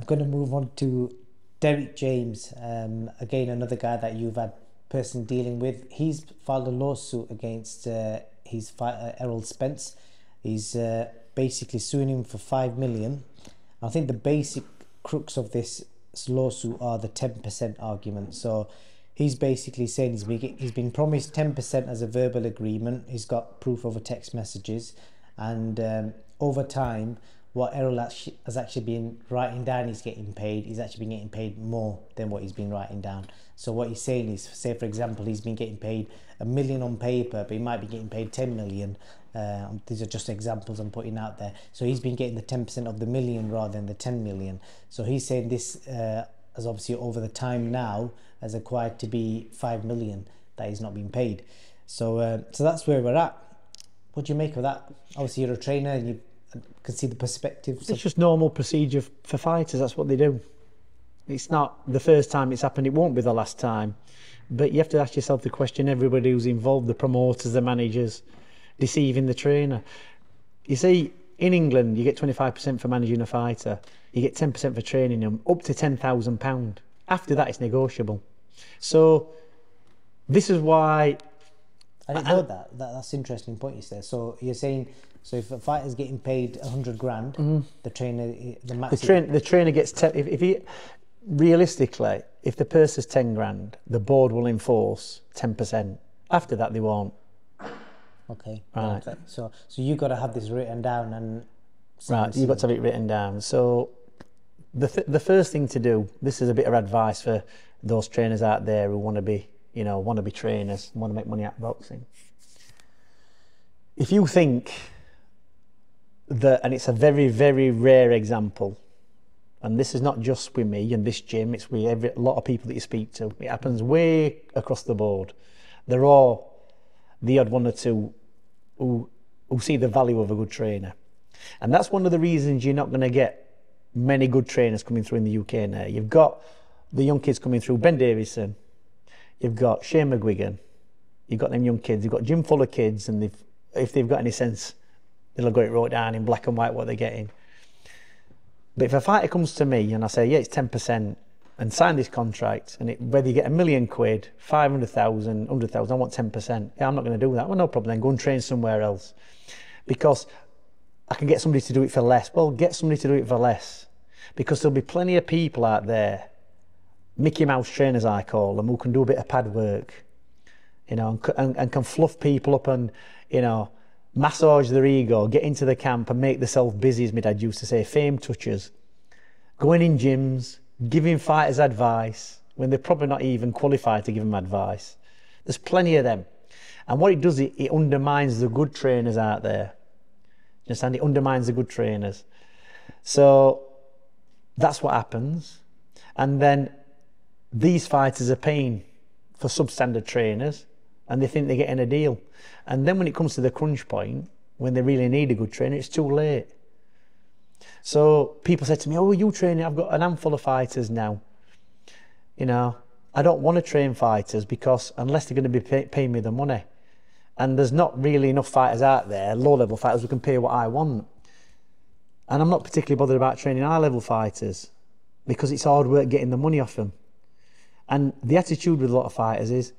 I'm going to move on to Derek James. Again, another guy that you've had person dealing with. He's filed a lawsuit against his fighter Errol Spence. He's basically suing him for 5 million. I think the basic crux of this lawsuit are the 10% argument. So he's basically saying he's been promised 10% as a verbal agreement. He's got proof over text messages, and over time, what Errol has actually been writing down, he's getting paid. He's actually been getting paid more than what he's been writing down. So what he's saying is, say for example, he's been getting paid 1 million on paper, but he might be getting paid 10 million. These are just examples I'm putting out there. So he's been getting the 10% of the million rather than the 10 million. So he's saying this as obviously over the time now has acquired to be 5 million that he's not being paid. So that's where we're at. What do you make of that? Obviously you're a trainer and you can see the perspectives. It's just normal procedure for fighters. That's what they do. It's not the first time it's happened. It won't be the last time. But you have to ask yourself the question, everybody who's involved, the promoters, the managers, deceiving the trainer. You see, in England, you get 25% for managing a fighter. You get 10% for training them, up to £10,000. After that, it's negotiable. So this is why... I didn't know that. That's an interesting point you said. So you're saying, so if a fighter's getting paid 100 grand, the trainer, the trainer gets if he realistically, if the purse is 10 grand, the board will enforce 10%. After that, they won't. Okay. Right. So you got to have this written down and. Right. You've got to have it written down. So the first thing to do. This is a bit of advice for those trainers out there who want to be trainers, want to make money out of boxing. If you think that, and it's a very, very rare example, and this is not just with me and this gym, it's with a lot of people that you speak to. It happens way across the board. There are the odd one or two who see the value of a good trainer. And that's one of the reasons you're not going to get many good trainers coming through in the UK now. You've got the young kids coming through, Ben Davison, you've got Shane McGuigan, you've got them young kids, you've got gym full of kids, and if they've got any sense, they'll have got it wrote down in black and white what they're getting. But if a fighter comes to me and I say, yeah, it's 10% and sign this contract, and whether you get £1 million, 500,000, 100,000, I want 10%. Yeah, I'm not going to do that. Well, no problem then, go and train somewhere else. Because I can get somebody to do it for less. Well, get somebody to do it for less. Because there'll be plenty of people out there, Mickey Mouse trainers I call them, who can do a bit of pad work, and can fluff people up and, massage their ego, get into the camp and make themselves busy, as my dad used to say, fame touchers, going in gyms, giving fighters advice when they're probably not even qualified to give them advice. There's plenty of them. And what it does, it undermines the good trainers out there. You understand? It undermines the good trainers. So that's what happens. And then these fighters are paying for substandard trainers and they think they're getting a deal. And then when it comes to the crunch point, when they really need a good trainer, it's too late. So people say to me, oh, you training? I've got an handful of fighters now. I don't want to train fighters because unless they're going to be paying me the money. And there's not really enough fighters out there, low-level fighters, who can pay what I want. And I'm not particularly bothered about training high-level fighters because it's hard work getting the money off them. And the attitude with a lot of fighters is,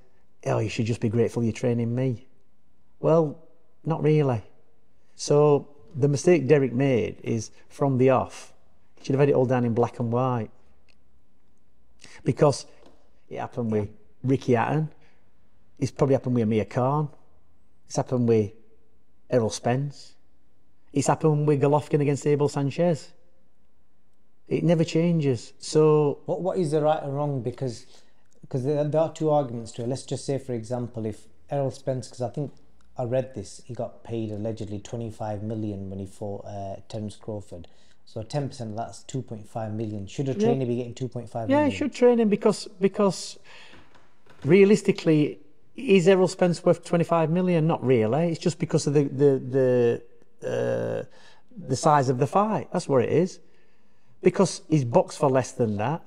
oh, you should just be grateful you're training me. Well, not really. So the mistake Derek made is, from the off, he should have had it all down in black and white. Because it happened with Ricky Hatton, it's probably happened with Amir Khan, it's happened with Errol Spence, it's happened with Golovkin against Abel Sanchez. It never changes. So what is the right and wrong? Because there are two arguments to it. Let's just say, for example, if Errol Spence, because I think I read this, he got paid allegedly 25 million when he fought Terence Crawford. So 10% of that's 2.5 million. Should a trainer be getting 2.5 million? Yeah, he should train him because realistically, is Errol Spence worth 25 million? Not really. It's just because of the size of the fight. That's what it is. Because he's boxed for less than that.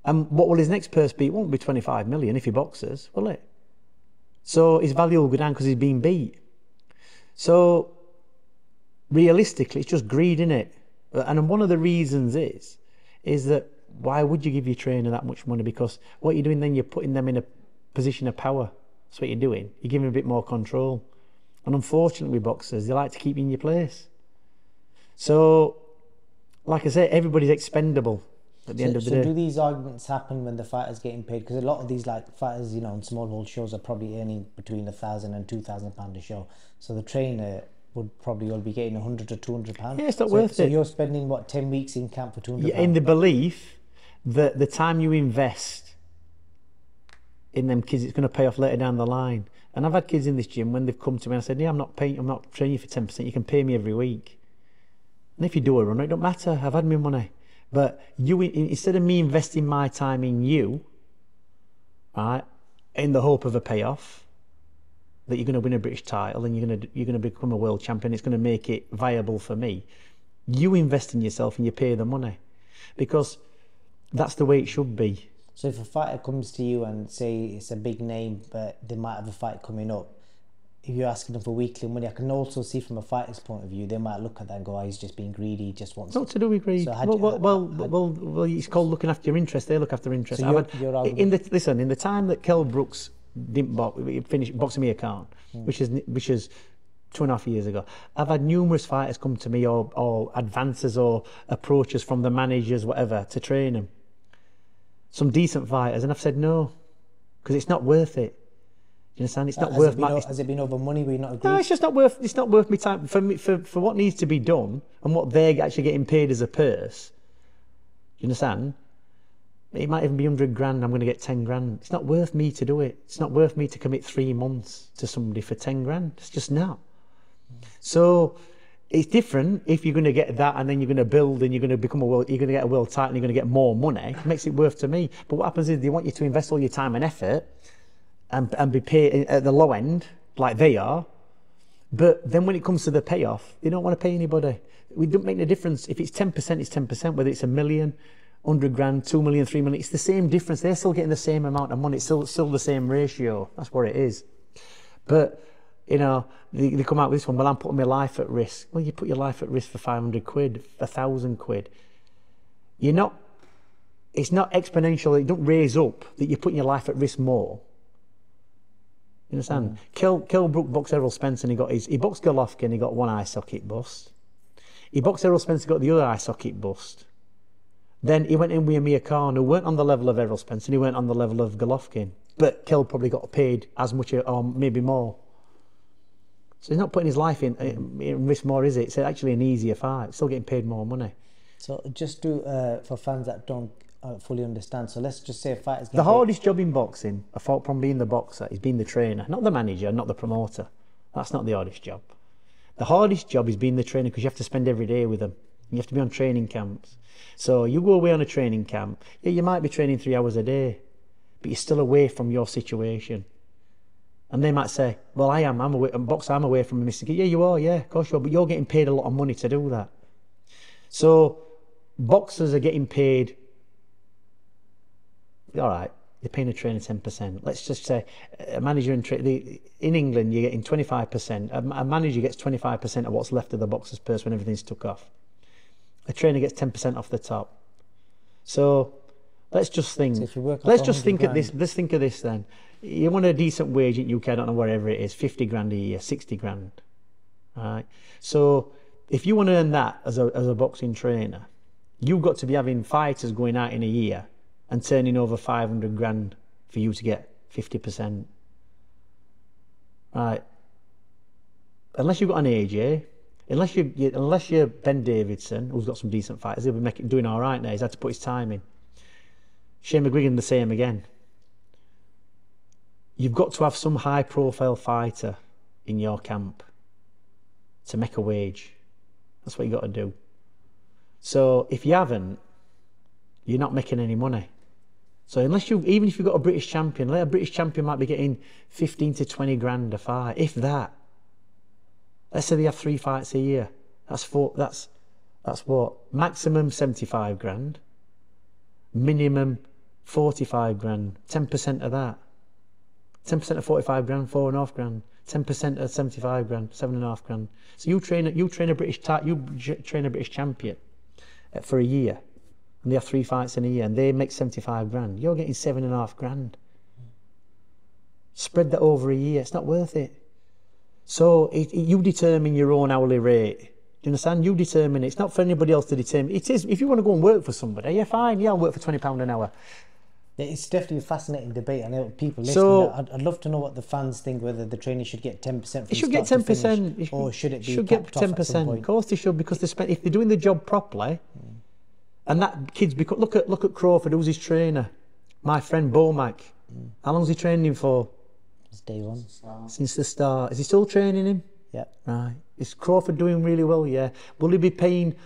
And what will his next purse be? It won't be 25 million if he boxes, will it? So his value will go down because he's been beat. So realistically, it's just greed, innit? And one of the reasons is is that why would you give your trainer that much money? Because what you're doing then, you're putting them in a position of power. That's what you're doing. You're giving them a bit more control. And unfortunately with boxers, they like to keep you in your place. So, like I say, everybody's expendable at the end of the day. So do these arguments happen when the fighter's getting paid? Because a lot of these like fighters, you know, on small hall shows are probably earning between £1,000 and £2,000 a show. So the trainer would probably all be getting £100 to £200. Yeah, it's not worth it. So you're spending what, 10 weeks in camp for £200? In the belief that the time you invest in them kids, it's going to pay off later down the line. And I've had kids in this gym when they've come to me and I said, yeah, I'm not training you for 10%. You can pay me every week. And if you do a run, it don't matter. I've had my money. But you, instead of me investing my time in you, right, in the hope of a payoff, that you're going to win a British title and you're going to become a world champion, it's going to make it viable for me. You invest in yourself and you pay the money, because that's the way it should be. So if a fighter comes to you and say it's a big name, but they might have a fight coming up, if you're asking them for weekly money, I can also see from a fighter's point of view, they might look at that and go, oh, he's just being greedy, he just wants... Not to do with greed. So well, it's called looking after your interests. They look after their interests. So in the time that Kell Brooks didn't finish boxing me account, which is 2.5 years ago, I've had numerous fighters come to me or advances or approaches from the managers, whatever, to train them. Some decent fighters, and I've said no, because it's not worth it. You understand? It's not worth. Has it been over money? We're not agreed? No, it's just not worth. It's not worth me time for what needs to be done and what they're actually getting paid as a purse. You understand? It might even be £100 grand. I'm going to get 10 grand. It's not worth me to do it. It's not worth me to commit 3 months to somebody for 10 grand. It's just not. So it's different if you're going to get that and then you're going to build and you're going to become you're going to get a world title and you're going to get more money. It makes it worth to me. But what happens is they want you to invest all your time and effort and be paid at the low end like they are. But then when it comes to the payoff, they don't want to pay anybody. We don't make no difference. If it's 10%, it's 10%, whether it's $1 million, 100 grand, 2 million, 3 million, it's the same difference. They're still getting the same amount of money. It's still the same ratio. That's what it is. But, you know, they come out with this one, well, I'm putting my life at risk. Well, you put your life at risk for 500 quid, 1,000 quid. You're not, it's not exponential. It don't raise up that you're putting your life at risk more. You understand? Kell Brook boxed Errol Spence and he boxed Golovkin, he got one eye socket bust. He boxed Errol Spence, he got the other eye socket bust. Then he went in with Amir Khan, who weren't on the level of Errol Spence and he weren't on the level of Golovkin. But Kell probably got paid as much or maybe more. So he's not putting his life in risk more, is it? It's actually an easier fight. Still getting paid more money. So just for fans that don't fully understand, so let's just say a fighter's the hardest job in boxing, apart from being the boxer, is being the trainer, not the manager, not the promoter. That's not the hardest job. The hardest job is being the trainer, because you have to spend every day with them. You have to be on training camps. So you go away on a training camp, yeah, you might be training 3 hours a day, but you're still away from your situation. And they might say, well, I'm away, boxer, I'm away from Mr. Yeah, you are, yeah, of course you are, but you're getting paid a lot of money to do that. So boxers are getting paid, all right, they're paying a trainer 10%. Let's just say a manager in England, you're getting 25%. A manager gets 25% of what's left of the boxer's purse when everything's took off. A trainer gets 10% off the top. So let's just think. So let's just think of this. Let's think of this then. You want a decent wage in UK, I don't know, whatever it is, 50 grand a year, 60 grand. All right. So if you want to earn that as a boxing trainer, you've got to be having fighters going out in a year and turning over 500 grand for you to get 50%. Right. Unless you've got an AJ, unless you're Ben Davidson, who's got some decent fighters, he'll be doing all right now. He's had to put his time in. Shane McGuigan, the same again. You've got to have some high-profile fighter in your camp to make a wage. That's what you got to do. So if you haven't, you're not making any money. So even if you've got a British champion, a British champion might be getting 15 to 20 grand a fight, if that. Let's say they have 3 fights a year. That's what? Maximum 75 grand. Minimum 45 grand. 10% of that. 10% of 45 grand, 4.5 grand. 10% of 75 grand, 7.5 grand. So you train a British champion for a year. and they have 3 fights in a year, and they make 75 grand. You're getting 7.5 grand. Spread that over a year. It's not worth it. So you determine your own hourly rate. Do you understand? You determine it. It's not for anybody else to determine. It is. If you want to go and work for somebody, yeah, fine. Yeah, I'll work for £20 an hour. It's definitely a fascinating debate. I know people listening. So, I'd love to know what the fans think. Whether the trainee should get 10% from it should get start to 10%. finish, or should it be should get capped off at some 10%? point? Of course they should, because they spend, if they're doing the job properly, and that kid's become. Look at Crawford, who's his trainer, my friend Bomac. How long's he training him for? It's day one. Since the start. Is he still training him? Yeah. Right. Is Crawford doing really well? Yeah. Will he be paying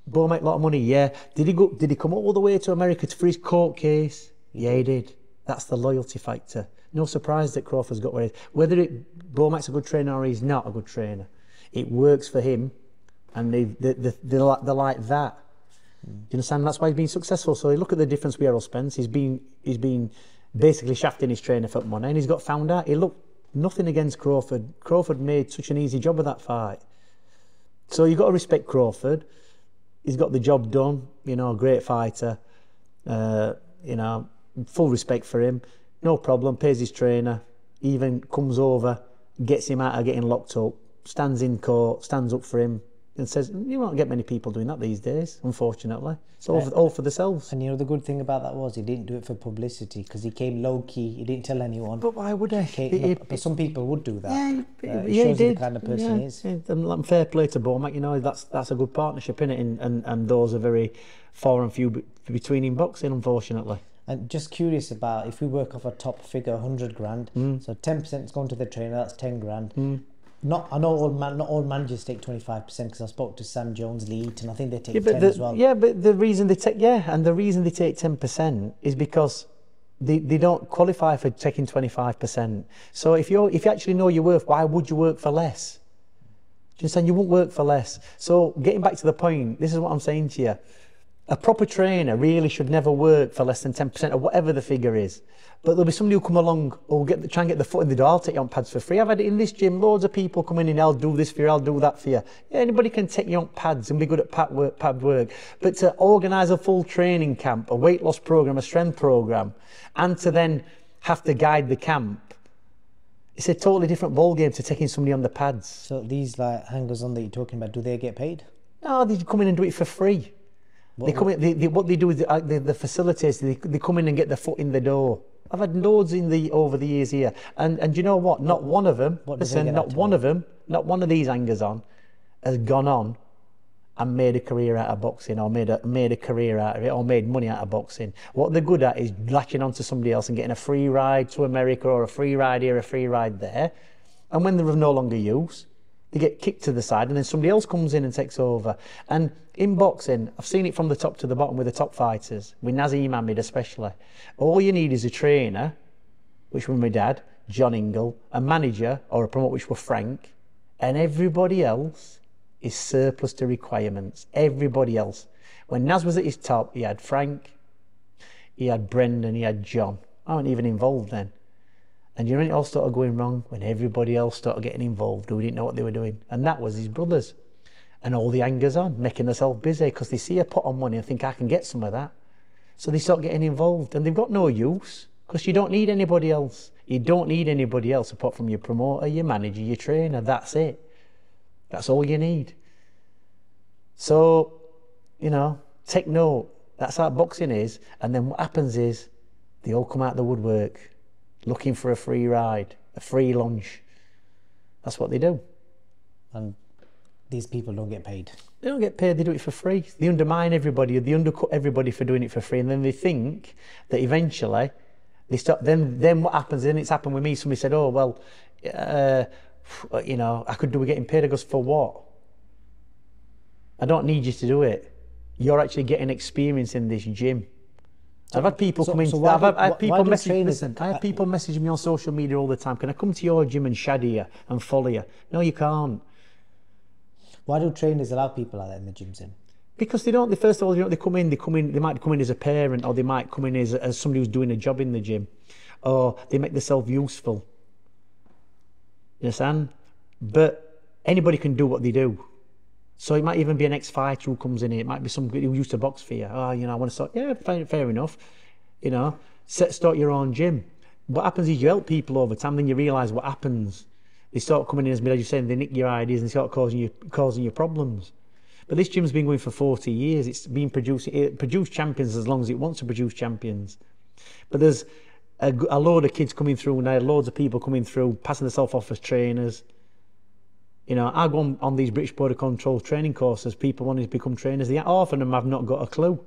Bomac a lot of money? Yeah. Did he come all the way to America for his court case? Yeah, he did. That's the loyalty factor. No surprise that Crawford's got where he is. Whether Bomac's a good trainer or he's not a good trainer, it works for him, and they're like that. Do you understand? That's why he's been successful. So look at the difference with Errol Spence. He's been basically shafting his trainer for money, and he's got found out. He looked nothing against Crawford. Crawford made such an easy job of that fight. So you've got to respect Crawford. He's got the job done. You know, great fighter. You know, full respect for him. No problem. Pays his trainer. Even comes over, gets him out of getting locked up. Stands in court, stands up for him, and says, you won't get many people doing that these days, unfortunately. It's all for themselves. And you know, the good thing about that was he didn't do it for publicity, because he came low-key, he didn't tell anyone. But why would he? But some people would do that. Yeah, It he shows did. you the kind of person he is. And fair play to Bomac, you know, that's a good partnership, innit? And those are very far and few between in boxing, unfortunately. And just curious about, if we work off a top figure, 100 grand, so 10% is going to the trainer, that's 10 grand. I know not all managers take 25%, because I spoke to Sam Jones, Lee Eaton, I think they take 10 as well. Yeah, but the reason they take 10% is because they don't qualify for taking 25%. So if you actually know your worth, why would you work for less? Do you understand? You won't work for less. So getting back to the point, this is what I'm saying to you. A proper trainer really should never work for less than 10% or whatever the figure is. But there'll be somebody who'll come along or try and get the foot in the door. I'll take you on pads for free. I've had it in this gym. Loads of people come in, I'll do this for you, I'll do that for you. Yeah, anybody can take you on pads and be good at pad work. But to organise a full training camp, a weight loss program, a strength program, and to then have to guide the camp, it's a totally different ballgame to taking somebody on the pads. So these like hangers on that you're talking about, do they get paid? No, they come in and do it for free. What they do is the facilitators, they come in and get their foot in the door. I've had loads over the years here, and you know what? Not one of them. Listen, not one of these hangers on has gone on and made a career out of boxing, or made a career out of it, or made money out of boxing. What they're good at is latching onto somebody else and getting a free ride to America, or a free ride here, a free ride there, and when they're of no longer use, they get kicked to the side, and then somebody else comes in and takes over. And in boxing, I've seen it from the top to the bottom with the top fighters, with Naseem Hamed especially. All you need is a trainer, which was my dad, John Ingle, a manager or a promoter, which was Frank, and everybody else is surplus to requirements. Everybody else. When Naz was at his top, he had Frank, he had Brendan, he had John. I wasn't even involved then. And you know, it all started going wrong when everybody else started getting involved who didn't know what they were doing. And that was his brothers. And all the hangers on, making themselves busy, because they see a pot on money and think, I can get some of that. So they start getting involved, and they've got no use, because you don't need anybody else. You don't need anybody else apart from your promoter, your manager, your trainer. That's it. That's all you need. So, you know, take note. That's how boxing is. And then what happens is they all come out of the woodwork looking for a free ride, a free lunch. That's what they do. And these people don't get paid. They don't get paid, they do it for free. They undermine everybody, they undercut everybody for doing it for free, and then they think that eventually they start. Then what happens? Then it's happened with me. Somebody said, "Oh well, you know, I could do with getting paid." I goes, "For what? I don't need you to do it. You're actually getting experience in this gym." I've had people come in. I have people message me on social media all the time. Can I come to your gym and shadow you and follow you? No, you can't. Why do trainers allow people like that in the gyms then? Because they don't. First of all, you know, they might come in as a parent, or they might come in as somebody who's doing a job in the gym, or they make themselves useful. You understand? But anybody can do what they do. So it might even be an ex-fighter who comes in here. It might be somebody who used to box for you. Oh, you know, I want to start. Yeah, fair enough. You know, start your own gym. What happens is you help people over time, then you realise what happens. They start coming in, as you're saying, they nick your ideas and start causing you problems. But this gym's been going for 40 years. It's been it produced champions as long as it wants to produce champions. But there's a load of kids coming through now, loads of people coming through, passing themselves off as trainers. You know, I go on these British Border Control training courses, people wanting to become trainers. Half of them have not got a clue.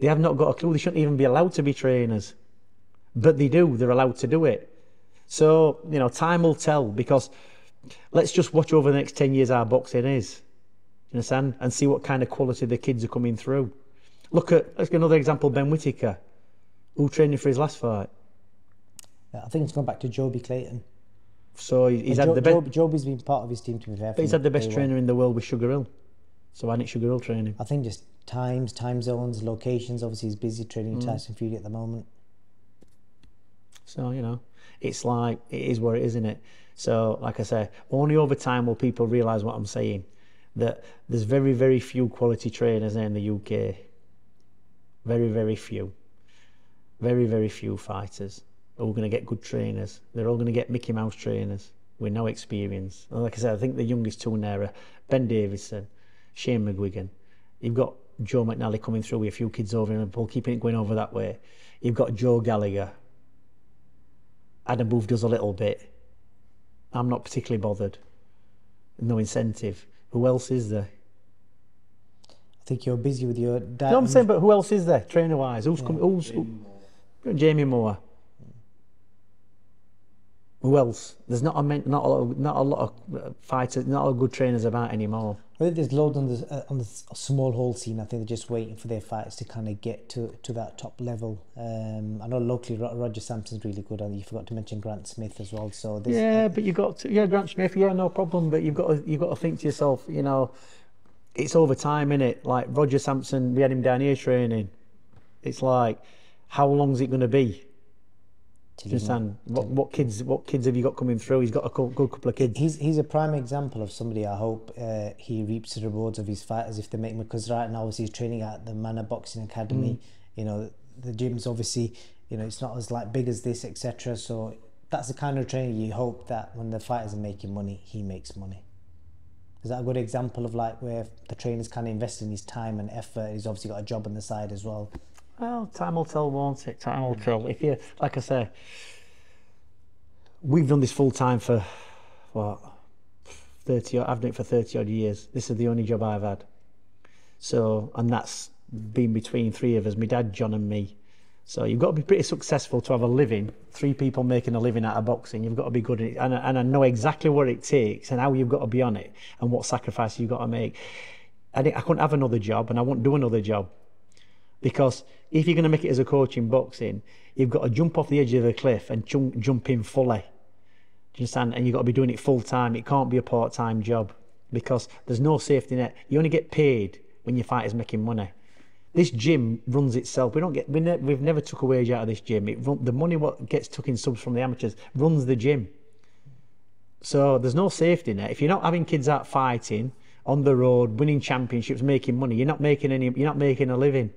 They have not got a clue. They shouldn't even be allowed to be trainers. But they do. They're allowed to do it. So, you know, time will tell, because let's just watch over the next 10 years how boxing is. You understand? And see what kind of quality the kids are coming through. Let's get another example, Ben Whittaker, who trained for his last fight. I think it's gone back to Joby Clayton. So he's had the best. Joby's been part of his team, to be fair. But he's had the best trainer in the world with Sugar Hill. So why didn't Sugar Hill train him? I think just time zones, locations. Obviously, he's busy training Tyson Fury at the moment. So, you know, it's like, it is what it is, isn't it? So, like I say, only over time will people realise what I'm saying. That there's very, very few quality trainers in the UK. Very, very few. Very, very few fighters who are going to get good trainers. They're all going to get Mickey Mouse trainers with no experience. Like I said, I think the youngest two now are Ben Davison, Shane McGuigan. You've got Joe McNally coming through with a few kids over in Liverpool, keeping it going over that way. You've got Joe Gallagher. Adam Booth does a little bit. I'm not particularly bothered. No incentive. Who else is there? I think you're busy with your dad. No, I'm saying, but who else is there, trainer-wise? Who's Jamie Moore. Who else? There's not a lot of fighters, not a lot of good trainers about anymore. I think there's loads on the small hall scene. I think they're just waiting for their fighters to kind of get to that top level. I know locally Roger Sampson's really good, and you forgot to mention Grant Smith as well. So but you got to, Grant Smith, no problem. But you've got to think to yourself, you know, it's over time, innit? Like Roger Sampson, we had him down here training. It's like, how long is it going to be? Do you understand? What kids have you got coming through? He's got a good couple of kids. He's a prime example of somebody. I hope he reaps the rewards of his fighters if they make him, because right now obviously he's training at the Manor Boxing Academy. You know, the gym's obviously, you know, it's not as like big as this, etc. So that's the kind of training you hope that when the fighters are making money, he makes money. Is that a good example of like where the trainer's kind of investing his time and effort? He's obviously got a job on the side as well. Well, time will tell, won't it? Time will tell. If you, like I say, we've done this full time for what, 30. I've done it for 30 odd years. This is the only job I've had. So, and that's been between three of us, my dad, John, and me. So you've got to be pretty successful to have a living. 3 people making a living out of boxing. You've got to be good at it, and I know exactly what it takes and how you've got to be on it and what sacrifice you've got to make. I couldn't have another job, and I won't do another job. Because if you're going to make it as a coach in boxing, you've got to jump off the edge of the cliff and jump in fully. Do you understand? And you've got to be doing it full time. It can't be a part-time job, because there's no safety net. You only get paid when your fighter's making money. This gym runs itself. We've never took a wage out of this gym. The money what gets took in subs from the amateurs runs the gym. So there's no safety net. If you're not having kids out fighting on the road, winning championships, making money, you're not making a living.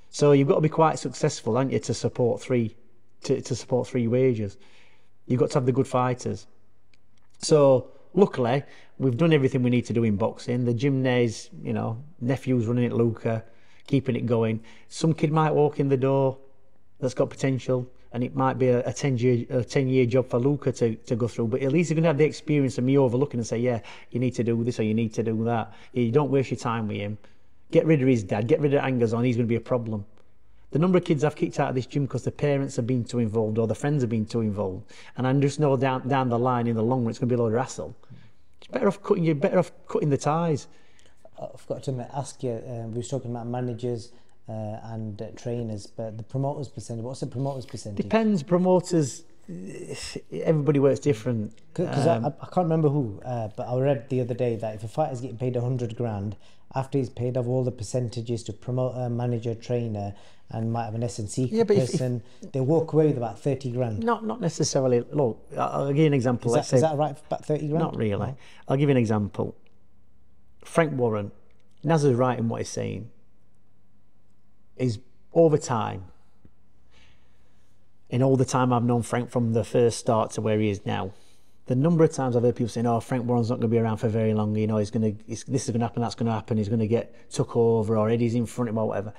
So you've got to be quite successful, haven't you, to support three wages. You've got to have the good fighters. So luckily, we've done everything we need to do in boxing. The gym there's, you know, nephew's running it, Luca, keeping it going. Some kid might walk in the door that's got potential, and it might be a 10-year job for Luca to go through. But at least you're going to have the experience of me overlooking and say, yeah, you need to do this or you need to do that. You don't waste your time with him. Get rid of his dad, get rid of Angers on, he's going to be a problem. The number of kids I've kicked out of this gym because the parents have been too involved or the friends have been too involved, and I just know down the line in the long run it's going to be a load of hassle. You're better off cutting the ties. I forgot to ask you, we were talking about managers and trainers, but the promoters percentage, what's the promoters percentage? Depends, promoters, everybody works different. Because I can't remember who, but I read the other day that if a fighter's getting paid 100 grand, after he's paid off all the percentages to promoter, manager, trainer, and might have an S&C person, they walk away with about 30 grand. Not necessarily. Look, I'll give you an example. Is that right, about 30 grand? Not really. I'll give you an example. Frank Warren, Naz is right in what he's saying, is over time, in all the time I've known Frank from the first start to where he is now, the number of times I've heard people saying, "Oh, Frank Warren's not going to be around for very long. You know, this is going to happen, that's going to happen. He's going to get took over, or Eddie's in front of him, or whatever."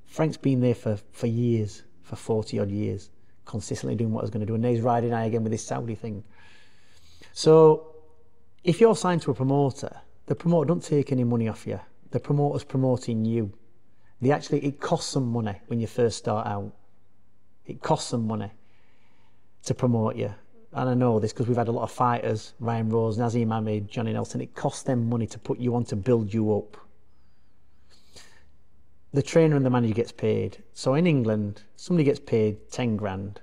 Frank's been there for years, for 40 odd years, consistently doing what he's going to do, and now he's riding high again with this Saudi thing. So, if you're signed to a promoter, the promoter don't take any money off you. The promoter's promoting you. It costs some money when you first start out. It costs some money to promote you. And I know this because we've had a lot of fighters, Ryan Rose, Nazim Ahmed, Johnny Nelson. It costs them money to put you on, to build you up. The trainer and the manager gets paid. So in England, somebody gets paid 10 grand.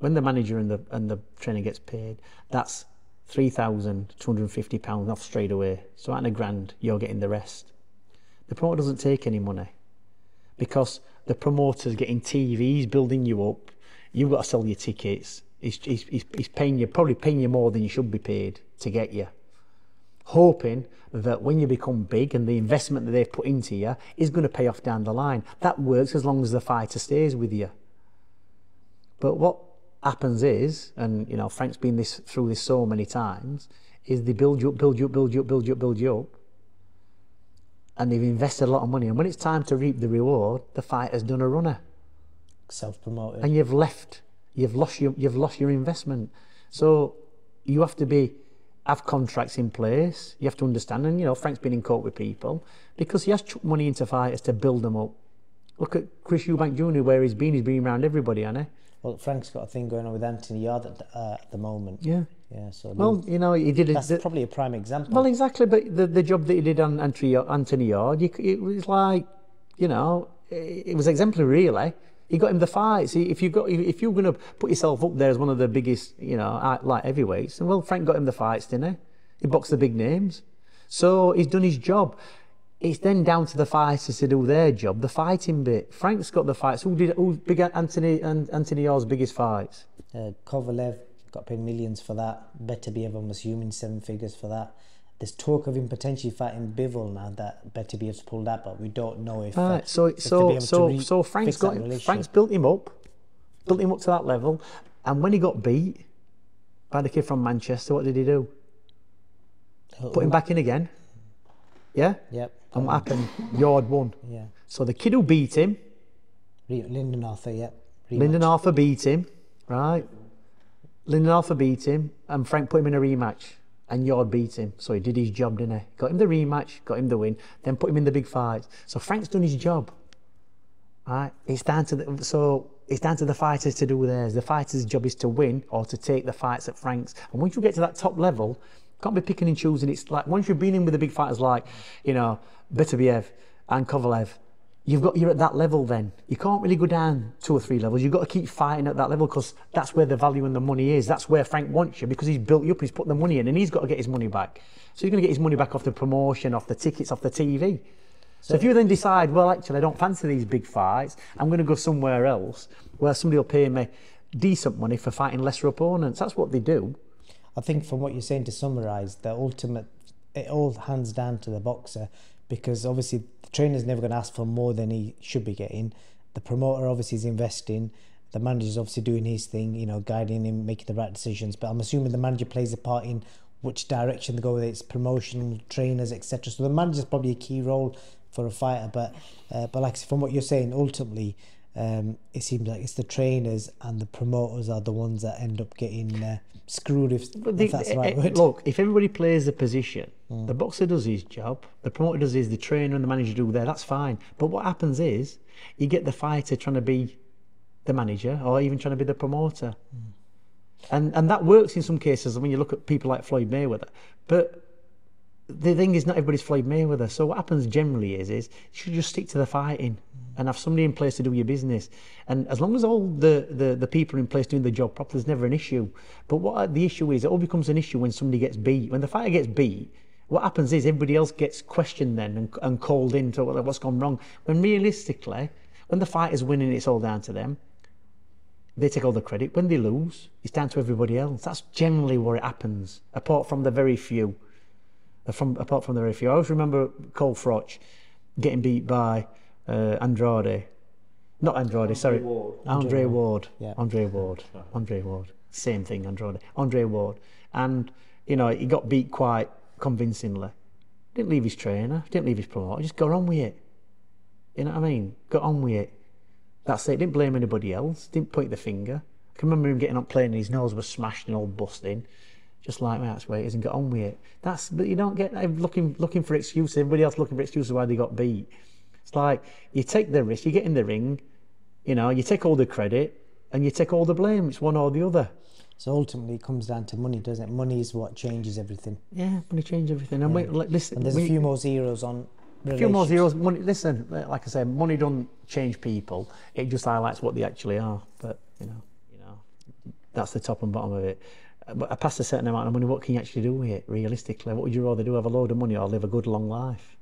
When the manager and the trainer gets paid, that's £3,250 off straight away. So out of £1,000, you're getting the rest. The promoter doesn't take any money because the promoter's getting TV, he's building you up. You've got to sell your tickets. He's paying you, probably paying you more than you should be paid to get you. Hoping that when you become big and the investment that they've put into you is going to pay off down the line. That works as long as the fighter stays with you. But what happens is, and you know, Frank's been through this so many times, is they build you up, and they've invested a lot of money. And when it's time to reap the reward, the fighter's done a runner. Self-promoted. And you've lost your investment. So you have to have contracts in place. You have to understand, and you know, Frank's been in court with people because he has chucked money into fighters to build them up. Look at Chris Eubank Jr., where he's been around everybody, hasn't he? Well, Frank's got a thing going on with Anthony Yard at the moment. Yeah. Yeah. So well, you know, he did. That's probably a prime example. Well, exactly. But the job that he did on Anthony Yard, it was like, you know, it was exemplary, really. He got him the fights. If you're going to put yourself up there as one of the biggest, you know, light heavyweights, well, Frank got him the fights, didn't he? He boxed the big names. So he's done his job. It's then down to the fighters to do their job, the fighting bit. Frank's got the fights. Who's big Anthony Yard's biggest fights? Kovalev got paid millions for that. Beterbiev, I'm assuming 7 figures for that. There's talk of him potentially fighting Bivol now that Beterbiev's pulled out, but we don't know if. Right. So Frank's built him up to that level, and when he got beat by the kid from Manchester, what did he do? Put him back in again. Yeah. Yep. And what happened? Yard won. Yeah. So the kid who beat him, Lyndon Arthur, yep. Lyndon Arthur beat him, right? Lyndon Arthur beat him, and Frank put him in a rematch. And Yard beat him, so he did his job, didn't he? Got him the rematch, got him the win, then put him in the big fight. So Frank's done his job, right? It's down to the fighters to do theirs. The fighter's job is to win or to take the fights at Frank's. And once you get to that top level, you can't be picking and choosing. It's like once you've been in with the big fighters like, you know, Beterbiev and Kovalev, you're at that level then. You can't really go down 2 or 3 levels. You've got to keep fighting at that level because that's where the value and the money is. That's where Frank wants you because he's built you up, he's put the money in, and he's got to get his money back. So he's going to get his money back off the promotion, off the tickets, off the TV. So if you then decide, well, actually, I don't fancy these big fights, I'm going to go somewhere else where somebody will pay me decent money for fighting lesser opponents. That's what they do. I think from what you're saying, to summarise, the ultimate, it all hands down to the boxer, because obviously the trainer's never going to ask for more than he should be getting. The promoter obviously is investing. The manager's obviously doing his thing, you know, guiding him, making the right decisions. But I'm assuming the manager plays a part in which direction they go, whether it's promotion, trainers, etc. So the manager's probably a key role for a fighter. But like from what you're saying, ultimately, it seems like it's the trainers and the promoters are the ones that end up getting screwed, if that's the right word. Look, if everybody plays the position, the boxer does his job, the promoter does his, the trainer and the manager do there, that's fine. But what happens is, you get the fighter trying to be the manager or even trying to be the promoter. And that works in some cases when you look at people like Floyd Mayweather. But the thing is, not everybody's Floyd Mayweather. So what happens generally is you should just stick to the fighting and have somebody in place to do your business. And as long as all the people are in place doing the job properly, there's never an issue. But what the issue is, it all becomes an issue when somebody gets beat. When the fighter gets beat, what happens is everybody else gets questioned then and called in to what's gone wrong. When realistically, when the fighter's winning, it's all down to them. They take all the credit. When they lose, it's down to everybody else. That's generally where it happens, apart from the very few. apart from the very few. I always remember Cole Froch getting beat by Andrade. Not Andrade, sorry. Andre Ward. Yeah. Andre Ward. Same thing, Andrade. Andre Ward. And, you know, he got beat quite convincingly. Didn't leave his trainer, didn't leave his promoter, just got on with it. You know what I mean? Got on with it. That's it. Didn't blame anybody else. Didn't point the finger. I can remember him getting up playing and his nose was smashed and all busting. Just like, well, that's where it is, and got on with it. But you don't get looking for excuses. Everybody else looking for excuses why they got beat. It's like, you take the risk, you get in the ring, you know, you take all the credit and you take all the blame. It's one or the other. So ultimately it comes down to money, doesn't it? Money is what changes everything. Yeah, money changes everything. And listen, and there's a few more zeros on a few more zeros. Money, listen, like I said, money don't change people. It just highlights what they actually are. But, you know, that's the top and bottom of it. But past a certain amount of money, what can you actually do with it, realistically? What would you rather do, have a load of money or live a good, long life?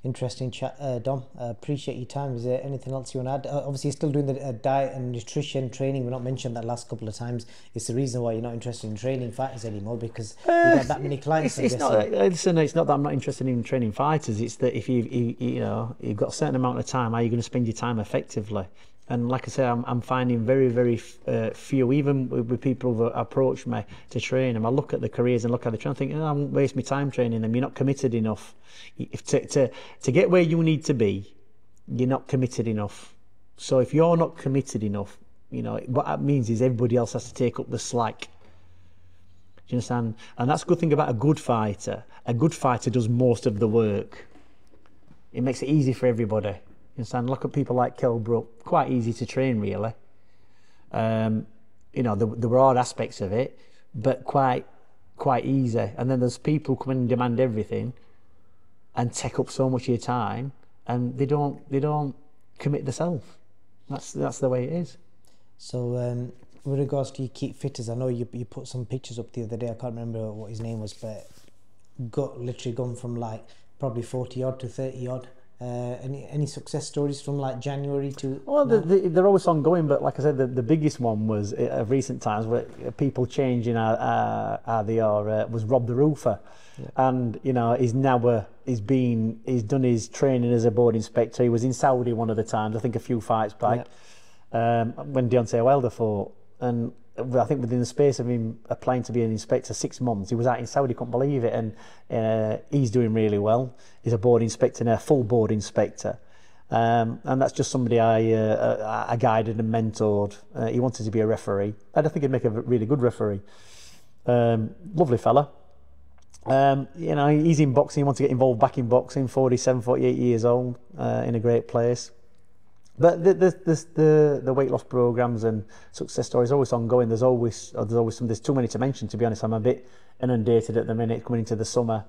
Interesting chat, Dom. Appreciate your time. Is there anything else you want to add? Obviously, you're still doing the diet and nutrition training. We've not mentioned that last couple of times. It's the reason why you're not interested in training fighters anymore, because you've got that many clients. It's not. Listen, it's not that I'm not interested in training fighters. It's that if you've got a certain amount of time, how are you going to spend your time effectively? And like I say, I'm finding very, very few, even with people who approach me to train them. I look at the careers and look at the training, and think, I won't waste my time training them. You're not committed enough. To get where you need to be, you're not committed enough. So if you're not committed enough, you know, what that means is everybody else has to take up the slack. Do you understand? And that's a good thing about a good fighter. A good fighter does most of the work. It makes it easy for everybody. You understand? Look at people like Kell Brook, quite easy to train, really. You know, there were hard aspects of it, but quite easy. And then there's people who come in and demand everything and take up so much of your time, and they don't commit themselves. That's the way it is. So with regards to your Keep Fitters, I know you put some pictures up the other day. I can't remember what his name was, but literally gone from like probably 40 odd to 30 odd. Any success stories from like January to? Well, they're always ongoing, but like I said, the biggest one was of recent times where people changing how they are was Rob the Roofer. Yeah. And you know, he's done his training as a board inspector. He was in Saudi one of the times, I think a few fights back, when Deontay Wilder fought, and I think within the space of him applying to be an inspector 6 months, he was out in Saudi, couldn't believe it, and he's doing really well. He's a board inspector now, full board inspector, and that's just somebody I guided and mentored. He wanted to be a referee. I think he'd make a really good referee. Lovely fella. You know, he's in boxing. He wants to get involved back in boxing. 47, 48 years old, in a great place. But the weight loss programs and success stories are always ongoing. There's always some. There's too many to mention, to be honest. I'm a bit inundated at the minute, coming into the summer.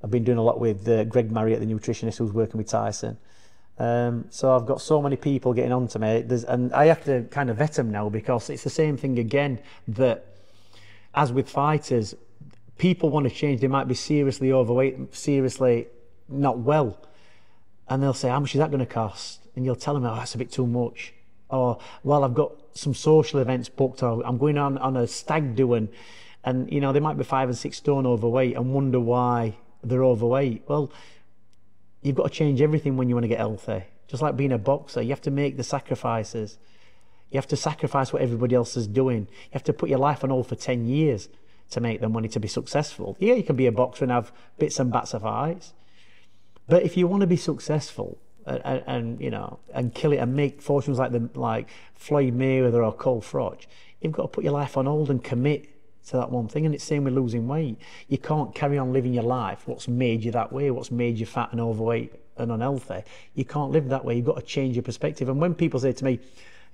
I've been doing a lot with Greg Marriott, the nutritionist who's working with Tyson. So I've got so many people getting on to me. And I have to kind of vet them now, because it's the same thing again, that as with fighters, people want to change. They might be seriously overweight, seriously not well. And they'll say, how much is that going to cost? And you'll tell them, oh, that's a bit too much. Or, well, I've got some social events booked, or I'm going on a stag do, and you know, they might be 5 and 6 stone overweight and wonder why they're overweight. Well, you've got to change everything when you want to get healthy. Just like being a boxer, you have to make the sacrifices. You have to sacrifice what everybody else is doing. You have to put your life on hold for 10 years to make the money to be successful. Yeah, you can be a boxer and have bits and bats of fights, but if you want to be successful and you know, and kill it and make fortunes like Floyd Mayweather or Cole Froch, you've got to put your life on hold and commit to that one thing. And it's the same with losing weight. You can't carry on living your life, what's made you that way, what's made you fat and overweight and unhealthy. You can't live that way. You've got to change your perspective. And when people say to me,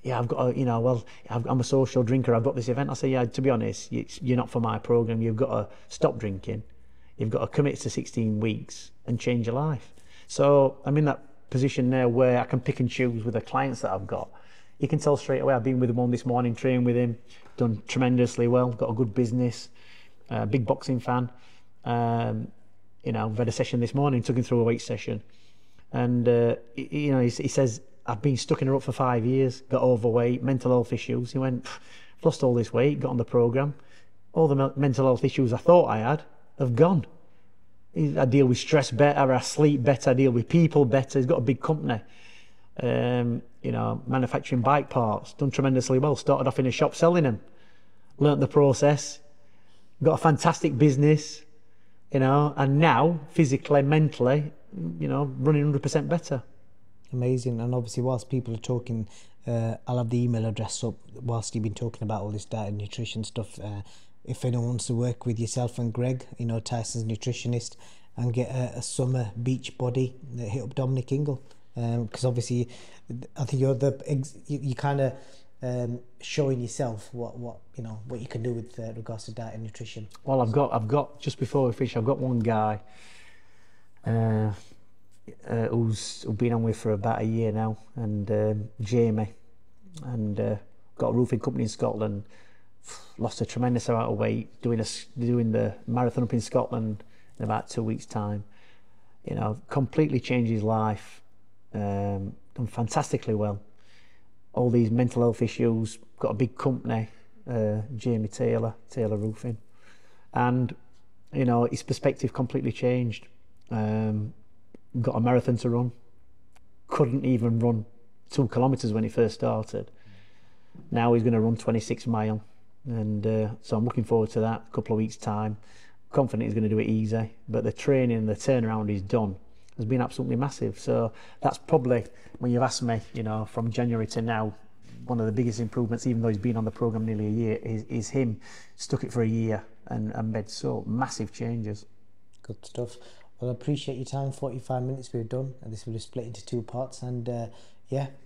yeah, I've got to, you know, well, I'm a social drinker, I've got this event, I say, yeah, to be honest, you're not for my program. You've got to stop drinking. You've got to commit to 16 weeks and change your life. So I'm in that position now where I can pick and choose with the clients that I've got. You can tell straight away. I've been with him on this morning, trained with him, done tremendously well, got a good business, big boxing fan. You know, we've had a session this morning, took him through a weight session, and you know, he says, I've been stuck in a rut for 5 years, got overweight, mental health issues. He went, I've lost all this weight, got on the program, all the mental health issues I thought I had have gone. I deal with stress better, I sleep better, I deal with people better. He's got a big company, you know, manufacturing bike parts, done tremendously well. Started off in a shop selling them, learnt the process, got a fantastic business, you know, and now physically, mentally, you know, running 100% better. Amazing. And obviously, whilst people are talking, I'll have the email address up whilst you've been talking about all this diet and nutrition stuff. If anyone wants to work with yourself and Greg, you know, Tyson's nutritionist, and get a summer beach body, hit up Dominic Ingle. Because obviously, I think you kind of showing yourself what you know what you can do with regards to diet and nutrition. Well, I've got just before we finish, I've got one guy who's been on with for about a year now, and Jamie, and got a roofing company in Scotland. Lost a tremendous amount of weight doing the marathon up in Scotland in about 2 weeks' time. You know, completely changed his life. Done fantastically well. All these mental health issues. Got a big company, Jamie Taylor Roofing, and you know his perspective completely changed. Got a marathon to run. Couldn't even run 2 kilometres when he first started. Now he's going to run 26 mile. And so I'm looking forward to that. A couple of weeks' time. Confident he's going to do it easy, but the training, the turnaround he's done has been absolutely massive. So that's probably, when you've asked me, you know, from January to now, one of the biggest improvements, even though he's been on the programme nearly a year, is him stuck it for a year and made so massive changes. Good stuff. Well, I appreciate your time. 45 minutes we've done, and this will be split into 2 parts. And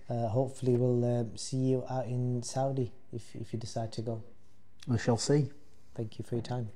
hopefully we'll see you out in Saudi if you decide to go. We shall see. Thank you for your time.